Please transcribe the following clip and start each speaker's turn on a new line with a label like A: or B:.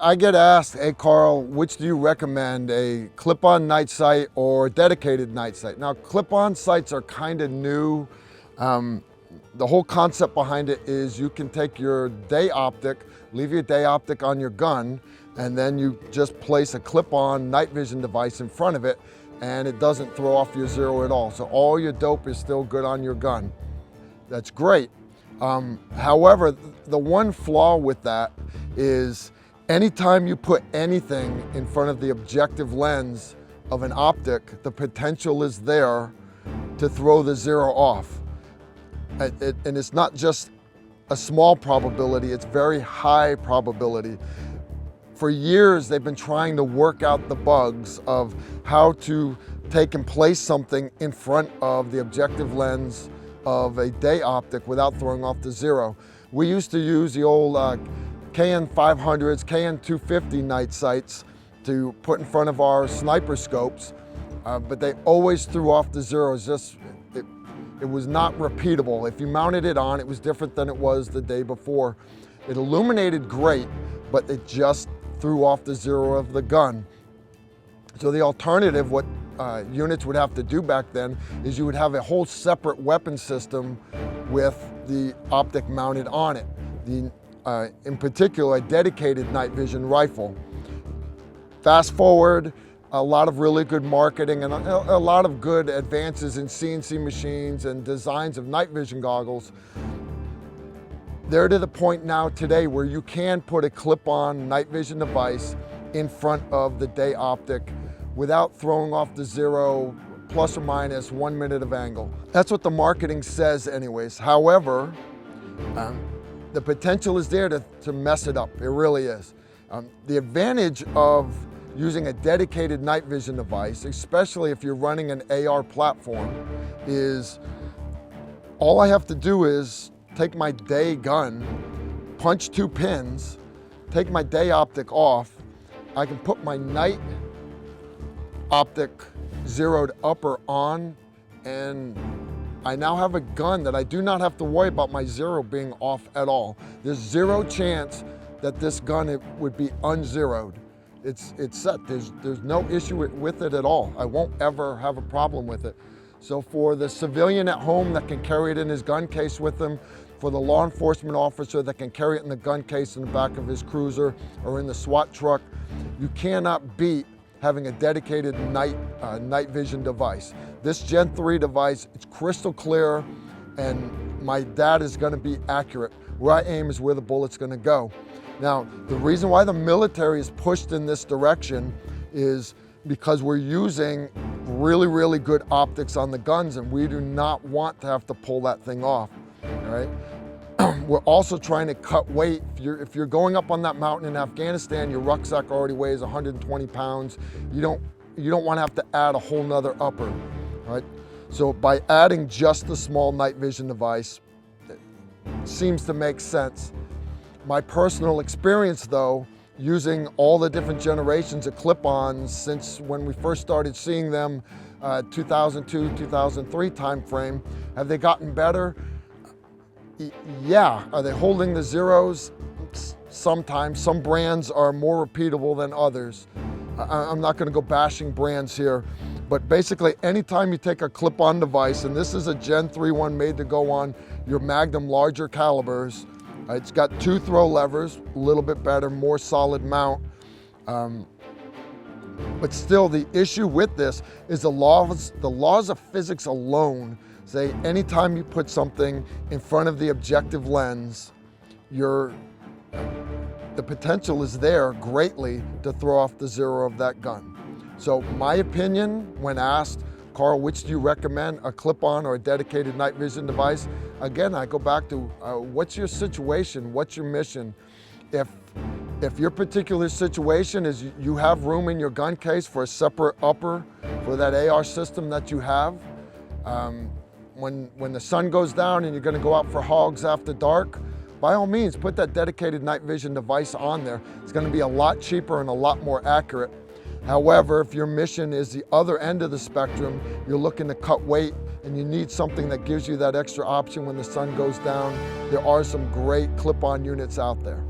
A: I get asked, hey Carl, which do you recommend, a clip-on night sight or dedicated night sight? Now, clip-on sights are kind of new. The whole concept behind it is you can take your day optic, leave your day optic on your gun, and then you just place a clip-on night vision device in front of it, and it doesn't throw off your zero at all. So all your dope is still good on your gun. That's great. However, the one flaw with that is anytime you put anything in front of the objective lens of an optic, the potential is there to throw the zero off. And it's not just a small probability, it's very high probability. For years, they've been trying to work out the bugs of how to take and place something in front of the objective lens of a day optic without throwing off the zero. We used to use the old KN 500s, KN 250 night sights to put in front of our sniper scopes, but they always threw off the zeros. It was not repeatable. If you mounted it on, it was different than it was the day before. It illuminated great, but it just threw off the zero of the gun. So the alternative, what units would have to do back then, is you would have a whole separate weapon system with the optic mounted on it. In particular, a dedicated night vision rifle. Fast forward, a lot of really good marketing and a lot of good advances in CNC machines and designs of night vision goggles. They're to the point now today where you can put a clip-on night vision device in front of the day optic without throwing off the zero plus or minus 1 minute of angle. That's what the marketing says anyways. However, the potential is there to mess it up. It really is. The advantage of using a dedicated night vision device, especially if you're running an AR platform, is all I have to do is take my day gun, punch 2 pins, take my day optic off. I can put my night optic zeroed upper on, and I now have a gun that I do not have to worry about my zero being off at all. There's zero chance that this gun would be unzeroed. It's set. There's no issue with it at all. I won't ever have a problem with it. So for the civilian at home that can carry it in his gun case with him, for the law enforcement officer that can carry it in the gun case in the back of his cruiser or in the SWAT truck, you cannot beat having a dedicated night vision device. This Gen 3 device, it's crystal clear, and my data is gonna be accurate. Where I aim is where the bullet's gonna go. Now, the reason why the military is pushed in this direction is because we're using really, really good optics on the guns, and we do not want to have to pull that thing off, all right? We're also trying to cut weight. If you're going up on that mountain in Afghanistan, your rucksack already weighs 120 pounds. You don't want to have to add a whole nother upper, right? So by adding just the small night vision device, it seems to make sense. My personal experience though, using all the different generations of clip-ons since when we first started seeing them, 2002, 2003 timeframe, have they gotten better? Yeah. Are they holding the zeros? Sometimes. Some brands are more repeatable than others. I'm not going to go bashing brands here, but basically anytime you take a clip-on device, and this is a Gen 3 one made to go on your Magnum larger calibers, it's got 2 throw levers, a little bit better, more solid mount. But still, the issue with this is the laws of physics alone say anytime you put something in front of the objective lens, the potential is there greatly to throw off the zero of that gun. So my opinion, when asked, Carl, which do you recommend, a clip-on or a dedicated night vision device? Again, I go back to what's your situation, what's your mission? If your particular situation is you have room in your gun case for a separate upper for that AR system that you have, when the sun goes down and you're gonna go out for hogs after dark, by all means, put that dedicated night vision device on there. It's gonna be a lot cheaper and a lot more accurate. However, if your mission is the other end of the spectrum, you're looking to cut weight and you need something that gives you that extra option when the sun goes down, there are some great clip-on units out there.